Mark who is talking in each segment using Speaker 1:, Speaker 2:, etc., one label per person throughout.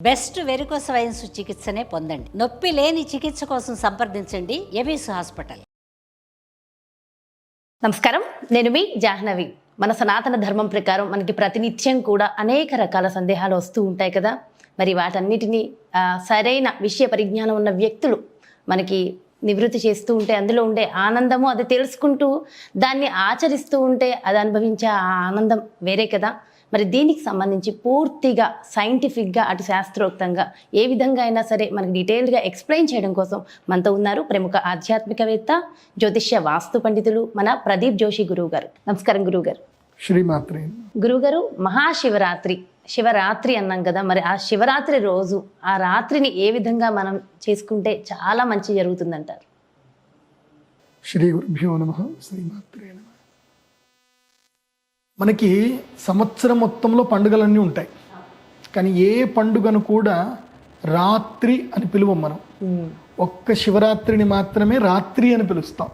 Speaker 1: Best varicose wines చికిత్సనే పొందండి. నొప్పి లేని చికిత్స కోసం సంప్రదించండి ఎబిస్ హాస్పిటల్.
Speaker 2: నమస్కారం, నేను మీ జాహ్నవి. మన సనాతన ధర్మం ప్రకారం మనకి ప్రతినిత్యం కూడా అనేక రకాల సందేహాలు వస్తూ ఉంటాయి కదా. మరి వాటన్నిటినీ సరైన విషయ పరిజ్ఞానం ఉన్న వ్యక్తులు మనకి నివృత్తి చేస్తూ ఉంటే అందులో ఉండే ఆనందము, అది తెలుసుకుంటూ దాన్ని ఆచరిస్తూ ఉంటే అది అనుభవించే ఆ ఆనందం వేరే కదా. మరి దీనికి సంబంధించి పూర్తిగా సైంటిఫిక్గా అటు శాస్త్రోక్తంగా ఏ విధంగా అయినా సరే మనకి డీటెయిల్గా ఎక్స్ప్లెయిన్ చేయడం కోసం మనతో ఉన్నారు ప్రముఖ ఆధ్యాత్మికవేత్త, జ్యోతిష్య వాస్తు పండితులు మన ప్రదీప్ జోషి గురువు గారు. నమస్కారం గురువు గారు.
Speaker 3: శ్రీమాత్రి.
Speaker 2: గురువు గారు, శివరాత్రి అన్నాం కదా, మరి ఆ శివరాత్రి రోజు ఆ రాత్రిని ఏ విధంగా మనం చేసుకుంటే చాలా మంచి జరుగుతుందంటారు?
Speaker 3: శ్రీ గురుభ్యో నమః. శ్రీమాత్రే నమః. మనకి సంవత్సరం మొత్తంలో పండుగలన్నీ ఉంటాయి, కానీ ఏ పండుగను కూడా రాత్రి అని పిలువం మనం. ఒక్క శివరాత్రిని మాత్రమే రాత్రి అని పిలుస్తాం.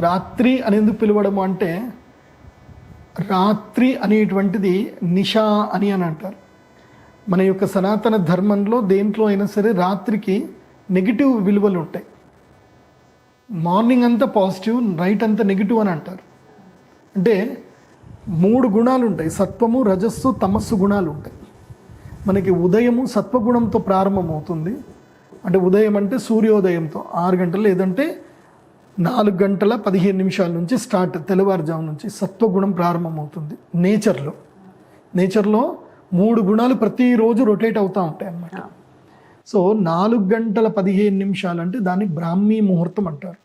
Speaker 3: రాత్రి అని ఎందుకు పిలవడము అంటే, రాత్రి అనేటువంటిది నిషా అని అంటారు. మన యొక్క సనాతన ధర్మంలో దేంట్లో అయినా సరే రాత్రికి నెగిటివ్ విలువలు ఉంటాయి. మార్నింగ్ అంతా పాజిటివ్, నైట్ అంతా నెగిటివ్ అని అంటారు. అంటే 3 గుణాలు ఉంటాయి: సత్వము, రజస్సు, తమస్సు గుణాలు ఉంటాయి. మనకి ఉదయము సత్వగుణంతో ప్రారంభమవుతుంది. అంటే ఉదయం అంటే సూర్యోదయంతో 6 గంటలు లేదంటే 4 గంటల 15 నిమిషాల నుంచి స్టార్ట్, తెల్లవారుజాము నుంచి సత్వగుణం ప్రారంభమవుతుంది. నేచర్లో 3 గుణాలు ప్రతిరోజు రొటేట్ అవుతూ ఉంటాయి అన్నమాట. సో 4 గంటల 15 నిమిషాలు అంటే దాన్ని బ్రాహ్మీ ముహూర్తం అంటారు.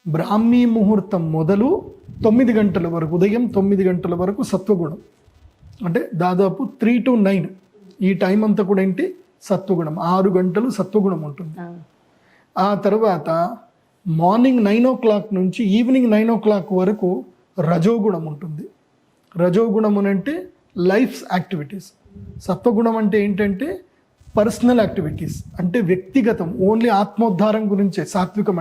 Speaker 3: బ్రాహ్మీ ముహూర్తం మొదలు 9 గంటల వరకు, ఉదయం 9 గంటల వరకు సత్వగుణం. అంటే దాదాపు 3 to 9 ఈ టైం అంతా కూడా ఏంటి, సత్వగుణం. 6 గంటలు సత్వగుణం ఉంటుంది. ఆ తర్వాత మార్నింగ్ 9 o'clock నుంచి ఈవినింగ్ 9 o'clock వరకు రజోగుణం ఉంటుంది. రజోగుణం అంటే లైఫ్స్ యాక్టివిటీస్. సత్వగుణం అంటే ఏంటంటే పర్సనల్ యాక్టివిటీస్, అంటే వ్యక్తిగతం, ఓన్లీ ఆత్మోద్ధారం గురించే సాత్వికం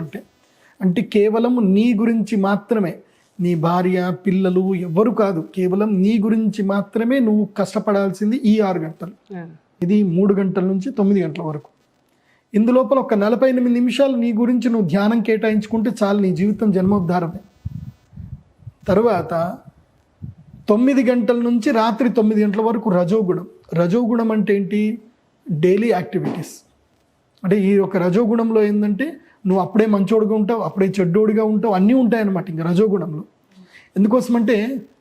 Speaker 3: అంటే కేవలం నీ గురించి మాత్రమే, నీ భార్య పిల్లలు ఎవ్వరు కాదు, కేవలం నీ గురించి మాత్రమే నువ్వు కష్టపడాల్సింది ఈ 6 గంటలు. ఇది 3 గంటల నుంచి 9 గంటల వరకు. ఇందులోపల ఒక 48 నిమిషాలు నీ గురించి నువ్వు ధ్యానం కేటాయించుకుంటే చాలు, నీ జీవితం జన్మోద్ధారమే. తర్వాత 9 గంటల నుంచి రాత్రి 9 గంటల వరకు రజోగుణం. రజోగుణం అంటే ఏంటి, డైలీ యాక్టివిటీస్. అంటే ఈ ఒక రజోగుణంలో ఏంటంటే నువ్వు అప్పుడే మంచోడుగా ఉంటావు, అప్పుడే చెడ్డోడిగా ఉంటావు, అన్నీ ఉంటాయన్నమాట ఇంకా రజోగుణంలో. ఎందుకోసమంటే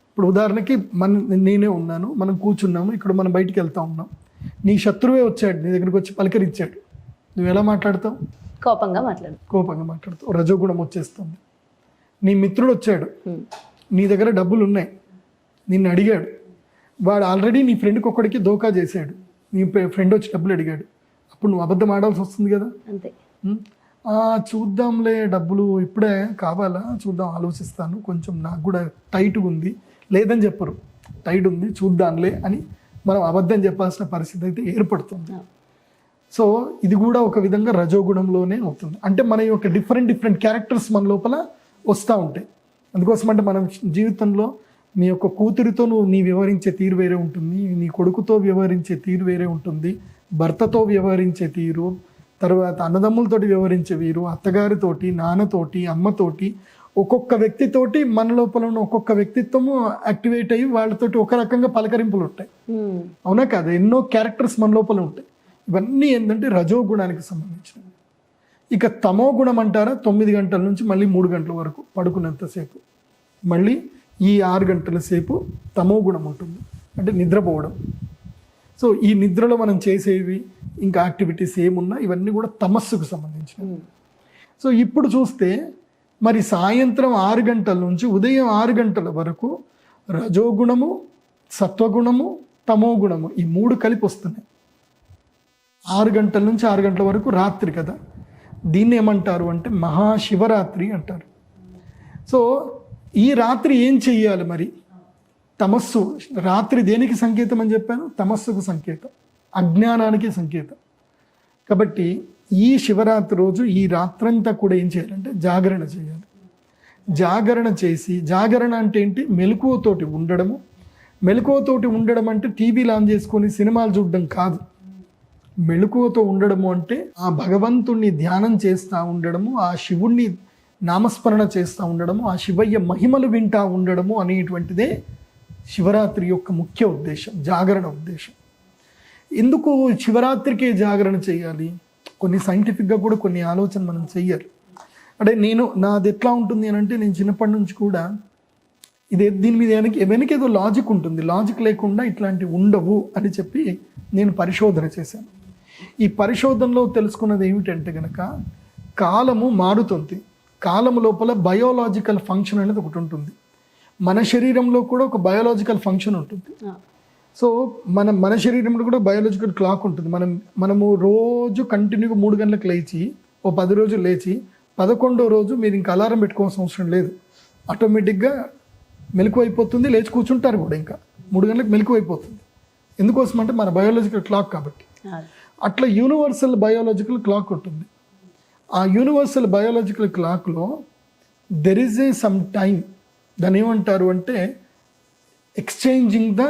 Speaker 3: ఇప్పుడు ఉదాహరణకి నేనే ఉన్నాను, మనం కూర్చున్నాము, ఇక్కడ మనం బయటికి వెళ్తా ఉన్నాం, నీ శత్రువే వచ్చాడు, నీ దగ్గరికి వచ్చి పలకరించాడు, నువ్వు ఎలా మాట్లాడతావు? కోపంగా మాట్లాడతావు, రజోగుణం వచ్చేస్తుంది. నీ మిత్రుడు వచ్చాడు, నీ దగ్గర డబ్బులు ఉన్నాయి, నిన్ను అడిగాడు, వాడు ఆల్రెడీ నీ ఫ్రెండ్కి ఒక్కడికి దోకా చేశాడు, నీ ఫ్రెండ్ వచ్చి డబ్బులు అడిగాడు, అప్పుడు నువ్వు అబద్ధం ఆడాల్సి వస్తుంది కదా. అంతే. చూద్దాంలే, డబ్బులు ఇప్పుడే కావాలా, చూద్దాం, ఆలోచిస్తాను, కొంచెం నాకు కూడా టైట్గా ఉంది, లేదని చెప్పరు, టైట్ ఉంది చూద్దాంలే అని మనం అబద్ధం చెప్పాల్సిన పరిస్థితి అయితే ఏర్పడుతుంది. సో ఇది కూడా ఒక విధంగా రజోగుణంలోనే అవుతుంది. అంటే మన యొక్క డిఫరెంట్ క్యారెక్టర్స్ మన లోపల వస్తూ ఉంటాయి. అందుకోసం అంటే మనం జీవితంలో నీ యొక్క కూతురితో నీ వ్యవహరించే తీరు వేరే ఉంటుంది, నీ కొడుకుతో వ్యవహరించే తీరు వేరే ఉంటుంది, భర్తతో వ్యవహరించే తీరు, తర్వాత అన్నదమ్ములతోటి వ్యవహరించే వీరు, అత్తగారితోటి, నాన్నతోటి, అమ్మతోటి, ఒక్కొక్క వ్యక్తితోటి మన లోపల ఉన్న ఒక్కొక్క వ్యక్తిత్వము యాక్టివేట్ అయ్యి వాళ్ళతోటి ఒక రకంగా పలకరింపులు ఉంటాయి. అవునా కాదు? ఎన్నో క్యారెక్టర్స్ మన లోపల ఉంటాయి. ఇవన్నీ ఏంటంటే రజోగుణానికి సంబంధించినవి. ఇక తమో గుణం అంటారా, 9 గంటల నుంచి మళ్ళీ 3 గంటల వరకు పడుకున్నంతసేపు, మళ్ళీ ఈ 6 గంటల సేపు తమో గుణం ఉంటుంది, అంటే నిద్రపోవడం. సో ఈ నిద్రలో మనం చేసేవి ఇంకా యాక్టివిటీస్ ఏమున్నా ఇవన్నీ కూడా తమస్సుకు సంబంధించినవి. సో ఇప్పుడు చూస్తే మరి సాయంత్రం 6 గంటల నుంచి ఉదయం 6 గంటల వరకు రజోగుణము, సత్వగుణము, తమో గుణము ఈ 3 కలిపి వస్తున్నాయి. 6 గంటల నుంచి 6 గంటల వరకు రాత్రి కదా. దీన్ని ఏమంటారు అంటే మహాశివరాత్రి అంటారు. సో ఈ రాత్రి ఏం చెయ్యాలి మరి? తమస్సు, రాత్రి దేనికి సంకేతం అని చెప్పాను? తమస్సుకు సంకేతం, అజ్ఞానానికి సంకేతం. కాబట్టి ఈ శివరాత్రి రోజు ఈ రాత్రంతా కూడా ఏం చేయాలంటే జాగరణ చేయాలి. జాగరణ చేసి, జాగరణ అంటే ఏంటి, మెలకువతోటి ఉండడము. మెలకువతోటి ఉండడం అంటే టీవీలు ఆన్ చేసుకొని సినిమాలు చూడడం కాదు. మెళకువతో ఉండడము అంటే ఆ భగవంతుణ్ణి ధ్యానం చేస్తూ ఉండడము, ఆ శివుణ్ణి నామస్మరణ చేస్తూ ఉండడము, ఆ శివయ్య మహిమలు వింటూ ఉండడము అనేటువంటిదే శివరాత్రి యొక్క ముఖ్య ఉద్దేశం, జాగరణ ఉద్దేశం. ఎందుకు శివరాత్రికే జాగరణ చేయాలి? కొన్ని సైంటిఫిక్గా కూడా కొన్ని ఆలోచన మనం చెయ్యాలి. అంటే నాది ఎట్లా ఉంటుంది అని అంటే, నేను చిన్నప్పటి నుంచి కూడా దీని మీద వెనక ఏదో లాజిక్ ఉంటుంది, లాజిక్ లేకుండా ఇట్లాంటివి ఉండవు అని చెప్పి నేను పరిశోధన చేశాను. ఈ పరిశోధనలో తెలుసుకున్నది ఏమిటంటే కనుక, కాలము మారుతుంది. కాలము లోపల బయోలాజికల్ ఫంక్షన్ అనేది ఒకటి ఉంటుంది. మన శరీరంలో కూడా ఒక బయోలాజికల్ ఫంక్షన్ ఉంటుంది. సో మన శరీరంలో కూడా బయోలాజికల్ క్లాక్ ఉంటుంది. మనము రోజు కంటిన్యూగా 3 గంటలకు లేచి 10 రోజులు లేచి 11వ రోజు మీరు ఇంకా అలారం పెట్టుకోవాల్సిన అవసరం లేదు, ఆటోమేటిక్గా మెలకు అయిపోతుంది, లేచి కూర్చుంటారు కూడా. ఇంకా 3 గంటలకు మెలకు అయిపోతుంది. ఎందుకోసం అంటే మన బయోలాజికల్ క్లాక్ కాబట్టి. అట్లా యూనివర్సల్ బయోలాజికల్ క్లాక్ ఉంటుంది. ఆ యూనివర్సల్ బయోలాజికల్ క్లాక్లో దెర్ ఈజ్ సమ్ టైం, దాన్ని ఏమంటారు అంటే ఎక్స్చేంజింగ్ ద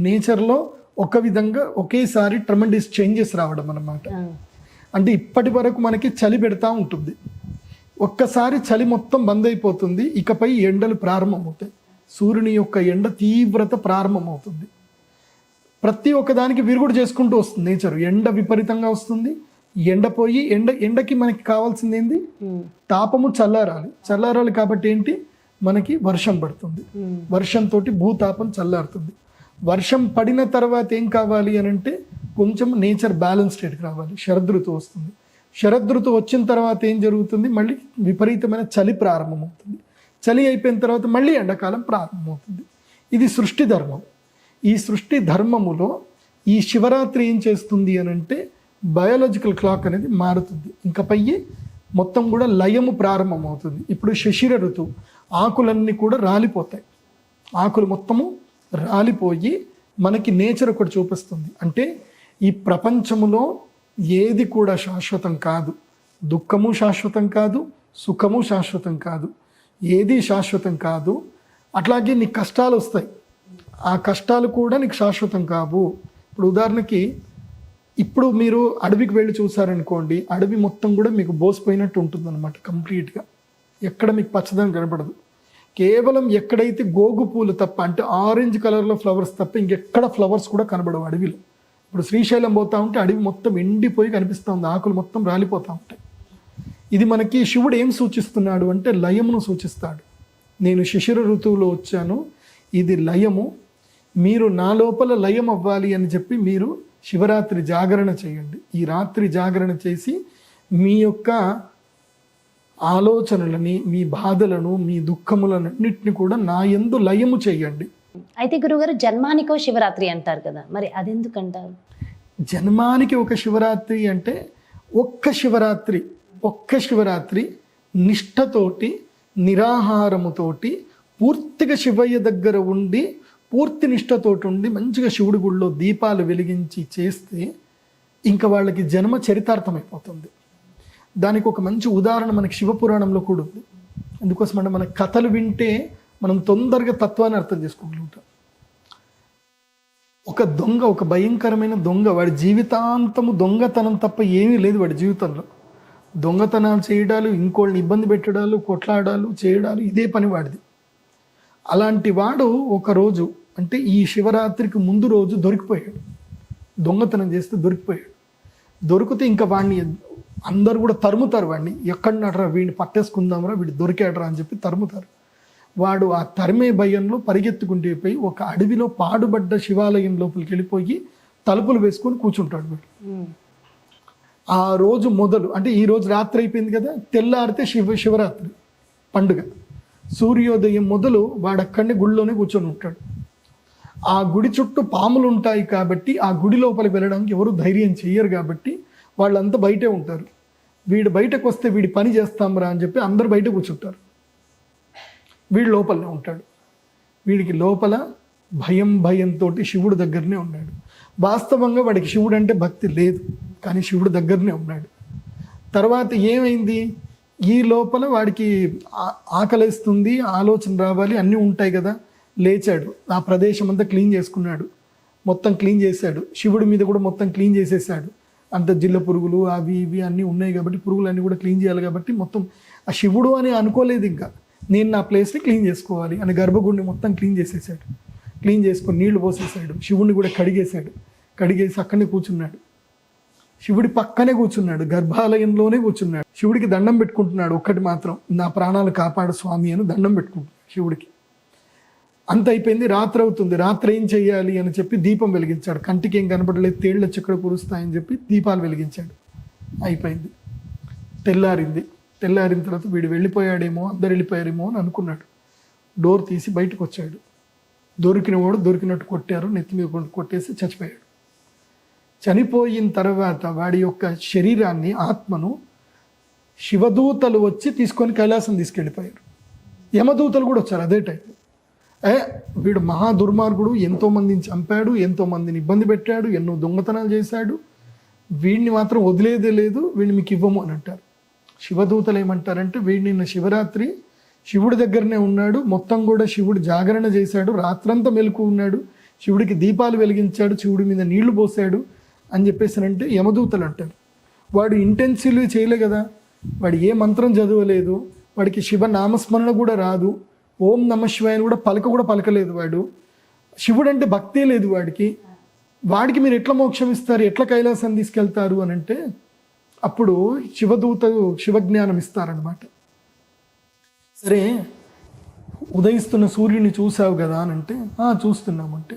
Speaker 3: నేచర్లో ఒక విధంగా ఒకేసారి ట్రమెండస్ చేంజెస్ రావడం అన్నమాట. అంటే ఇప్పటి వరకు మనకి చలి పెడతా ఉంటుంది, ఒక్కసారి చలి మొత్తం బంద్ అయిపోతుంది, ఇకపై ఎండలు ప్రారంభమవుతాయి. సూర్యుని యొక్క ఎండ తీవ్రత ప్రారంభమవుతుంది. ప్రతి ఒక్కదానికి విరుగుడు చేసుకుంటూ వస్తుంది నేచర్. ఎండ విపరీతంగా వస్తుంది, ఎండపోయి ఎండకి మనకి కావాల్సింది ఏంది? తాపము చల్లారాలి కాబట్టి ఏంటి? మనకి వర్షం పడుతుంది. వర్షంతో భూతాపం చల్లారుతుంది. వర్షం పడిన తర్వాత ఏం కావాలి అని అంటే కొంచెం నేచర్ బ్యాలెన్స్ స్టేట్కి రావాలి. శరదృతువు వస్తుంది. శరదృతువు వచ్చిన తర్వాత ఏం జరుగుతుంది? మళ్ళీ విపరీతమైన చలి ప్రారంభమవుతుంది. చలి అయిపోయిన తర్వాత మళ్ళీ ఎండాకాలం ప్రారంభమవుతుంది. ఇది సృష్టి ధర్మం. ఈ సృష్టి ధర్మములో ఈ శివరాత్రి ఏం చేస్తుంది అని అంటే బయోలాజికల్ క్లాక్ అనేది మారుతుంది. ఇంకా పయ్యి మొత్తం కూడా లయము ప్రారంభమవుతుంది. ఇప్పుడు శిశిర ఋతువు, ఆకులన్నీ కూడా రాలిపోతాయి. ఆకులు మొత్తము రాలిపోయి మనకి నేచర్ ఒకటి చూపిస్తుంది. అంటే ఈ ప్రపంచములో ఏది కూడా శాశ్వతం కాదు. దుఃఖము శాశ్వతం కాదు, సుఖము శాశ్వతం కాదు, ఏది శాశ్వతం కాదు. అట్లాగే నీకు కష్టాలు వస్తాయి, ఆ కష్టాలు కూడా నీకు శాశ్వతం కావు. ఇప్పుడు ఉదాహరణకి ఇప్పుడు మీరు అడవికి వెళ్ళి చూసారనుకోండి, అడవి మొత్తం కూడా మీకు బోసిపోయినట్టు ఉంటుంది అనమాట. కంప్లీట్గా ఎక్కడ మీకు పచ్చదనం కనపడదు. కేవలం ఎక్కడైతే గోగు పూలు తప్ప, అంటే ఆరెంజ్ కలర్లో ఫ్లవర్స్ తప్ప ఇంకెక్కడ ఫ్లవర్స్ కూడా కనబడవు అడవిలో. ఇప్పుడు శ్రీశైలం పోతా ఉంటే అడవి మొత్తం ఎండిపోయి కనిపిస్తూ ఉంది, ఆకులు మొత్తం రాలిపోతూ ఉంటాయి. ఇది మనకి శివుడు ఏం సూచిస్తున్నాడు అంటే లయమును సూచిస్తాడు. నేను శిశిర ఋతువులో వచ్చాను, ఇది లయము, మీరు నా లోపల లయం అవ్వాలి అని చెప్పి మీరు శివరాత్రి జాగరణ చేయండి. ఈ రాత్రి జాగరణ చేసి మీ యొక్క ఆలోచనలని, మీ బాధలను, మీ దుఃఖములన్నింటినీ కూడా నా యందు లయము చేయండి.
Speaker 2: అయితే గురుగారు, జన్మానికో శివరాత్రి అంటారు కదా, మరి అదెందుకంటారు?
Speaker 3: జన్మానికి ఒక శివరాత్రి అంటే ఒక్క శివరాత్రి నిష్ఠతోటి, నిరాహారముతోటి, పూర్తిగా శివయ్య దగ్గర ఉండి, పూర్తి నిష్ఠతోటి ఉండి మంచిగా శివుడి గుడిలో దీపాలు వెలిగించి చేస్తే ఇంకా వాళ్ళకి జన్మ చరితార్థమైపోతుంది. దానికి ఒక మంచి ఉదాహరణ మనకి శివపురాణంలో కూడా ఉంది. అందుకోసం అంటే మన కథలు వింటే మనం తొందరగా తత్వాన్ని అర్థం చేసుకోగలుగుతాం. ఒక దొంగ, ఒక భయంకరమైన దొంగ, వాడి జీవితాంతము దొంగతనం తప్ప ఏమీ లేదు. వాడి జీవితంలో దొంగతనాలు చేయడాలు, ఇంకోళ్ళని ఇబ్బంది పెట్టడాలు, కొట్లాడాలు చేయడాలు, ఇదే పని వాడిది. అలాంటి వాడు ఒకరోజు, అంటే ఈ శివరాత్రికి ముందు రోజు దొరికిపోయాడు. దొంగతనం చేస్తే దొరికిపోయాడు. దొరికితే ఇంకా వాడిని అందరూ కూడా తరుముతారు. వాడిని ఎక్కడనట్రా, వీడిని పట్టేసుకుందామరా, వీడు దొరికాడరా అని చెప్పి తరుముతారు. వాడు ఆ తరిమే భయంలో పరిగెత్తుకుంటూ పోయి ఒక అడవిలో పాడుబడ్డ శివాలయం లోపలికి వెళ్ళిపోయి తలుపులు వేసుకొని కూర్చుంటాడు. వీడు ఆ రోజు మొదలు, అంటే ఈ రోజు రాత్రి అయిపోయింది కదా, తెల్లారితే శివరాత్రి పండుగ. సూర్యోదయం మొదలు వాడు అక్కడనే గుడిలోనే కూర్చొని ఉంటాడు. ఆ గుడి చుట్టూ పాములు ఉంటాయి కాబట్టి ఆ గుడి లోపలికి వెళ్ళడానికి ఎవరు ధైర్యం చెయ్యరు కాబట్టి వాళ్ళంతా బయటే ఉంటారు. వీడు బయటకు వస్తే వీడి పని చేస్తాంరా అని చెప్పి అందరు బయట కూర్చుంటారు. వీడు లోపలనే ఉంటాడు. వీడికి లోపల భయంతో శివుడు దగ్గరనే ఉన్నాడు. వాస్తవంగా వాడికి శివుడు అంటే భక్తి లేదు, కానీ శివుడు దగ్గరనే ఉన్నాడు. తర్వాత ఏమైంది? ఈ లోపల వాడికి ఆకలిస్తుంది, ఆలోచన రావాలి, అన్నీ ఉంటాయి కదా. లేచాడు, ఆ ప్రదేశం అంతా క్లీన్ చేసుకున్నాడు, మొత్తం క్లీన్ చేశాడు. శివుడి మీద కూడా మొత్తం క్లీన్ చేసేసాడు. అంత జిల్ల పురుగులు అవి ఇవి అన్నీ ఉన్నాయి కాబట్టి పురుగులు అన్నీ కూడా క్లీన్ చేయాలి కాబట్టి మొత్తం ఆ శివుడు అని అనుకోలేదు. ఇంకా నేను నా ప్లేస్ని క్లీన్ చేసుకోవాలి అని గర్భగుడిని మొత్తం క్లీన్ చేసేసాడు. క్లీన్ చేసుకొని నీళ్లు పోసేసాడు. శివుడిని కూడా కడిగేశాడు. కడిగేసి అక్కడనే కూర్చున్నాడు. శివుడి పక్కనే కూర్చున్నాడు, గర్భాలయంలోనే కూర్చున్నాడు. శివుడికి దండం పెట్టుకుంటున్నాడు. ఒక్కటి మాత్రం, నా ప్రాణాలు కాపాడు స్వామి అని దండం పెట్టుకుంటున్నాడు శివుడికి. అంత అయిపోయింది. రాత్రి అవుతుంది. రాత్రి ఏం చెయ్యాలి అని చెప్పి దీపం వెలిగించాడు. కంటికి ఏం కనపడలేదు, తేళ్ల చిక్కడ కురుస్తాయని చెప్పి దీపాలు వెలిగించాడు. అయిపోయింది. తెల్లారింది. తెల్లారిన తర్వాత వీడు వెళ్ళిపోయాడేమో, అందరు వెళ్ళిపోయారేమో అని అనుకున్నాడు. డోర్ తీసి బయటకు వచ్చాడు. దొరికినవాడు దొరికినట్టు కొట్టారు, నెత్తి మీద కొట్టేసి చచ్చిపోయాడు. చనిపోయిన తర్వాత వాడి యొక్క శరీరాన్ని, ఆత్మను శివదూతలు వచ్చి తీసుకొని కైలాసం తీసుకెళ్ళిపోయారు. యమదూతలు కూడా వచ్చారు అదే టైం. వీడు మహా దుర్మార్గుడు, ఎంతోమందిని చంపాడు, ఎంతోమందిని ఇబ్బంది పెట్టాడు, ఎన్నో దొంగతనాలు చేశాడు, వీడిని మాత్రం వదిలేదే లేదు, వీడిని మీకు ఇవ్వము అని అంటారు. శివదూతలు ఏమంటారంటే, వీడు నిన్న శివరాత్రి శివుడి దగ్గరనే ఉన్నాడు, మొత్తం కూడా శివుడు జాగరణ చేశాడు, రాత్రంతా మెలకు ఉన్నాడు, శివుడికి దీపాలు వెలిగించాడు, శివుడి మీద నీళ్లు పోసాడు అని చెప్పేసానంటే యమదూతలు అంటారు. వాడు ఇంటెన్సివ్లీ చేయలే కదా, వాడు ఏ మంత్రం చదవలేదు, వాడికి శివ నామస్మరణ కూడా రాదు, ఓం నమ శివాయని కూడా పలకలేదు వాడు. శివుడు అంటే భక్తే లేదు వాడికి మీరు ఎట్లా మోక్షం ఇస్తారు, ఎట్లా కైలాసం తీసుకెళ్తారు అని అంటే అప్పుడు శివదూతలు శివజ్ఞానం ఇస్తారనమాట. సరే, ఉదయిస్తున్న సూర్యుని చూసావు కదా అని అంటే, చూస్తున్నామంటే,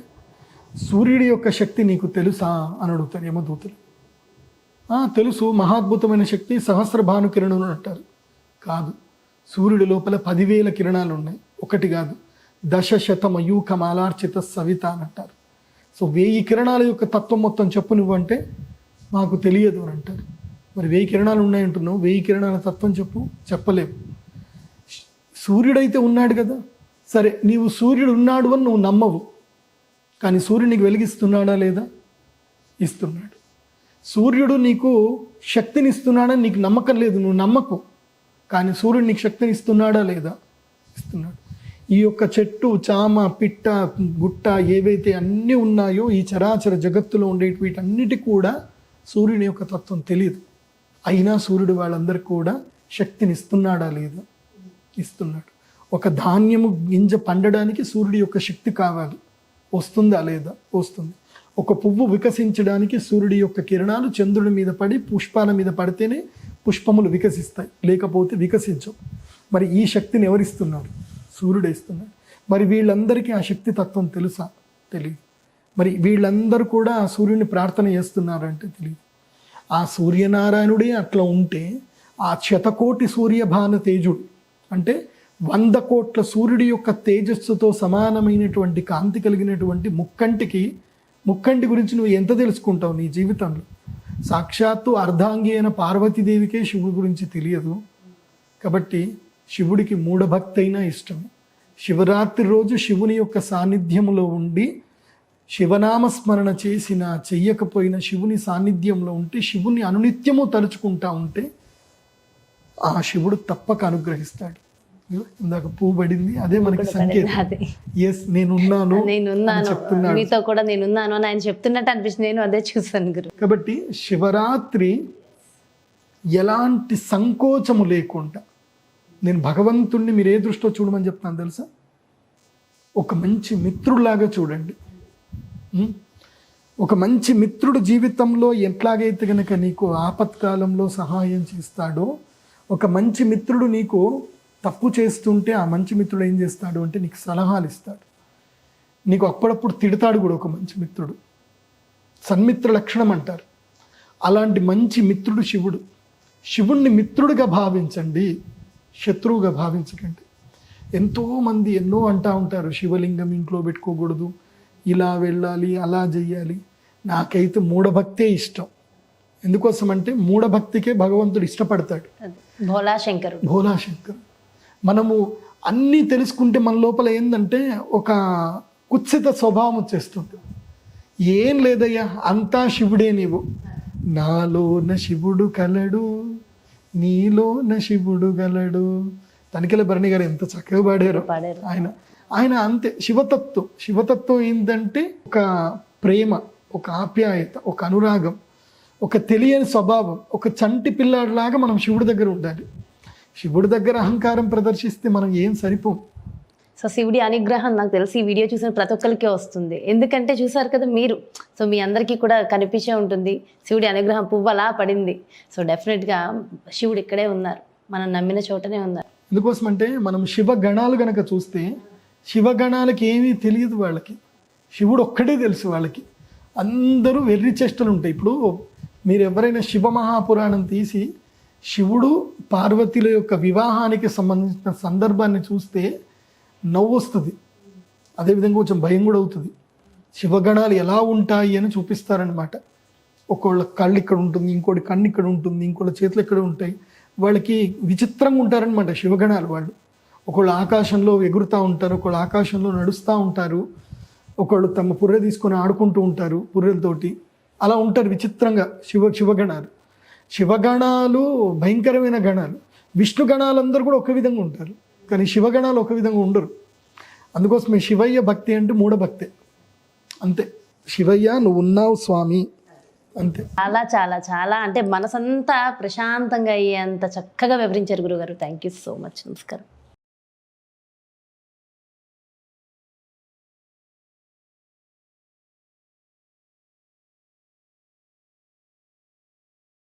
Speaker 3: సూర్యుడి యొక్క శక్తి నీకు తెలుసా అని అడుగుతారు యమదూతలు. తెలుసు, మహాద్భుతమైన శక్తి, సహస్ర భాను కిరణులు అంటారు. కాదు, సూర్యుడి లోపల 10,000 కిరణాలు ఉన్నాయి, ఒకటి కాదు, 10,000 మయూఖమాలార్చిత సవిత అని అంటారు. సో 1000 కిరణాల యొక్క తత్వం మొత్తం చెప్పు నువ్వంటే మాకు తెలియదు అని అంటారు. మరి 1000 కిరణాలు ఉన్నాయంటున్నావు, 1000 కిరణాల తత్వం చెప్పలేవు. సూర్యుడైతే ఉన్నాడు కదా, సరే నీవు సూర్యుడు ఉన్నాడు అని నువ్వు నమ్మవు, కానీ సూర్యుడు నీకు వెలిగిస్తున్నాడా లేదా? ఇస్తున్నాడు. సూర్యుడు నీకు శక్తిని ఇస్తున్నాడని నీకు నమ్మకం లేదు, నువ్వు నమ్మకు, కానీ సూర్యుడు నీకు శక్తిని ఇస్తున్నాడా లేదా? ఇస్తున్నాడు. ఈ యొక్క చెట్టు, చామ, పిట్ట, గుట్ట ఏవైతే అన్నీ ఉన్నాయో ఈ చరాచర జగత్తులో ఉండేటి వీటన్నిటికీ కూడా సూర్యుని యొక్క తత్వం తెలియదు. అయినా సూర్యుడు వాళ్ళందరికీ కూడా శక్తిని ఇస్తున్నాడా లేదా? ఇస్తున్నాడు. ఒక ధాన్యము గింజ పండడానికి సూర్యుడి యొక్క శక్తి కావాలి, వస్తుందా లేదా? వస్తుంది. ఒక పువ్వు వికసించడానికి సూర్యుడి యొక్క కిరణాలు చంద్రుడి మీద పడి పుష్పాల మీద పడితేనే పుష్పములు వికసిస్తాయి, లేకపోతే వికసించవు. మరి ఈ శక్తిని ఎవరిస్తున్నారు? సూర్యుడే ఇస్తున్నాడు. మరి వీళ్ళందరికీ ఆ శక్తి తత్వం తెలుసా? తెలియదు. మరి వీళ్ళందరూ కూడా ఆ సూర్యుని ప్రార్థన చేస్తున్నారంటే తెలియదు. ఆ సూర్యనారాయణుడే అట్లా ఉంటే ఆ 1,000,000,000 సూర్యభాన తేజుడు అంటే 100 కోట్ల సూర్యుడి యొక్క తేజస్సుతో సమానమైనటువంటి కాంతి కలిగినటువంటి ముక్కంటి గురించి నువ్వు ఎంత తెలుసుకుంటావు నీ జీవితంలో? సాక్షాత్తు అర్ధాంగి అయిన పార్వతీదేవికే శివుడి గురించి తెలియదు. కాబట్టి శివుడికి మూఢభక్తి అయినా ఇష్టం. శివరాత్రి రోజు శివుని యొక్క సాన్నిధ్యంలో ఉండి శివనామస్మరణ చేసినా చెయ్యకపోయినా శివుని సాన్నిధ్యంలో ఉంటే, శివుని అనునిత్యము తలుచుకుంటా ఉంటే ఆ శివుడు తప్పక అనుగ్రహిస్తాడు. ఇందాక పువ్వు పడింది, అదే మనకి సంకేతం. ఎస్, నేనున్నాను చెప్తున్నాను,
Speaker 2: మీతో కూడా నేనున్నాను అని ఆయన చెప్తున్నట్టు అనిపిస్తుంది. నేను అదే చూసాను గురు.
Speaker 3: కాబట్టి శివరాత్రి ఎలాంటి సంకోచము లేకుండా, నేను భగవంతుణ్ణి మీరు ఏ దృష్టిలో చూడమని చెప్తాను తెలుసా? ఒక మంచి మిత్రుడిలాగా చూడండి. ఒక మంచి మిత్రుడు జీవితంలో ఎట్లాగైతే కనుక నీకు ఆపత్కాలంలో సహాయం చేస్తాడో, ఒక మంచి మిత్రుడు నీకు తప్పు చేస్తుంటే ఆ మంచి మిత్రుడు ఏం చేస్తాడు అంటే నీకు సలహాలు ఇస్తాడు. నీకు అప్పుడప్పుడు తిడతాడు కూడా ఒక మంచి మిత్రుడు. సన్మిత్ర లక్షణం అంటారు. అలాంటి మంచి మిత్రుడు శివుడు. శివుణ్ణి మిత్రుడిగా భావించండి, శత్రువుగా భావించకండి. ఎంతోమంది ఎన్నో అంటూ ఉంటారు, శివలింగం ఇంట్లో పెట్టుకోకూడదు, ఇలా వెళ్ళాలి, అలా చెయ్యాలి. నాకైతే మూఢభక్తే ఇష్టం. ఎందుకోసం అంటే మూఢభక్తికే భగవంతుడు ఇష్టపడతాడు. భోలాశంకరుడు. మనము అన్నీ తెలుసుకుంటే మన లోపల ఏంటంటే ఒక కుత్సిత స్వభావం వచ్చేస్తుంది. ఏం లేదయ్యా, అంతా శివుడే, నీవు నాలోన శివుడు కలడు, నీలోన శివుడు గలడు. తనికెళ్ళ భరణి గారు ఎంత చక్కగా పాడారు. ఆయన అంతే. శివతత్వం ఏంటంటే ఒక ప్రేమ, ఒక ఆప్యాయత, ఒక అనురాగం, ఒక తెలియని స్వభావం, ఒక చంటి పిల్లాడిలాగా మనం శివుడి దగ్గర ఉండాలి. శివుడి దగ్గర అహంకారం ప్రదర్శిస్తే మనం ఏం సరిపోం.
Speaker 2: సో శివుడి అనుగ్రహం నాకు తెలిసి ఈ వీడియో చూసిన ప్రతి ఒక్కరికి వస్తుంది. ఎందుకంటే చూసారు కదా మీరు, సో మీ అందరికీ కూడా కనిపించే ఉంటుంది శివుడి అనుగ్రహం పువ్వలా పడింది. సో డెఫినెట్గా శివుడు ఇక్కడే ఉన్నారు, మనం నమ్మిన చోటనే ఉన్నారు.
Speaker 3: ఎందుకోసమంటే మనం శివగణాలు గనక చూస్తే శివగణాలకి ఏమీ తెలియదు వాళ్ళకి, శివుడు ఒక్కడే తెలుసు వాళ్ళకి. అందరూ వెర్రి చేష్టలు ఉంటాయి. ఇప్పుడు మీరు ఎవరైనా శివ మహాపురాణం తీసి శివుడు పార్వతుల యొక్క వివాహానికి సంబంధించిన సందర్భాన్ని చూస్తే నవ్వు వస్తుంది, అదేవిధంగా కొంచెం భయం కూడా అవుతుంది. శివగణాలు ఎలా ఉంటాయి అని చూపిస్తారనమాట. ఒకళ్ళ కళ్ళు ఇక్కడ ఉంటుంది, ఇంకోటి కన్ను ఇక్కడ ఉంటుంది, ఇంకోళ్ళ చేతులు ఇక్కడ ఉంటాయి. వాళ్ళకి విచిత్రంగా ఉంటారనమాట శివగణాలు. వాళ్ళు ఒకళ్ళు ఆకాశంలో ఎగురుతూ ఉంటారు, ఒకళ్ళు ఆకాశంలో నడుస్తూ ఉంటారు, ఒకళ్ళు తమ పుర్రె తీసుకొని ఆడుకుంటూ ఉంటారు పుర్రెలతోటి. అలా ఉంటారు విచిత్రంగా శివగణాలు. శివగణాలు భయంకరమైన గణాలు. విష్ణు గణాలందరూ కూడా ఒక విధంగా ఉంటారు, కానీ శివగణాలు ఒక విధంగా ఉండరు. అందుకోసమే శివయ్య భక్తి అంటే మూఢ భక్తే, అంతే. శివయ్య నువ్వు ఉన్నావు స్వామి, అంతే.
Speaker 2: చాలా చాలా చాలా అంటే మనసంతా ప్రశాంతంగా అయ్యేంత చక్కగా వివరించారు గురుగారు. Thank you so much. నమస్కారం.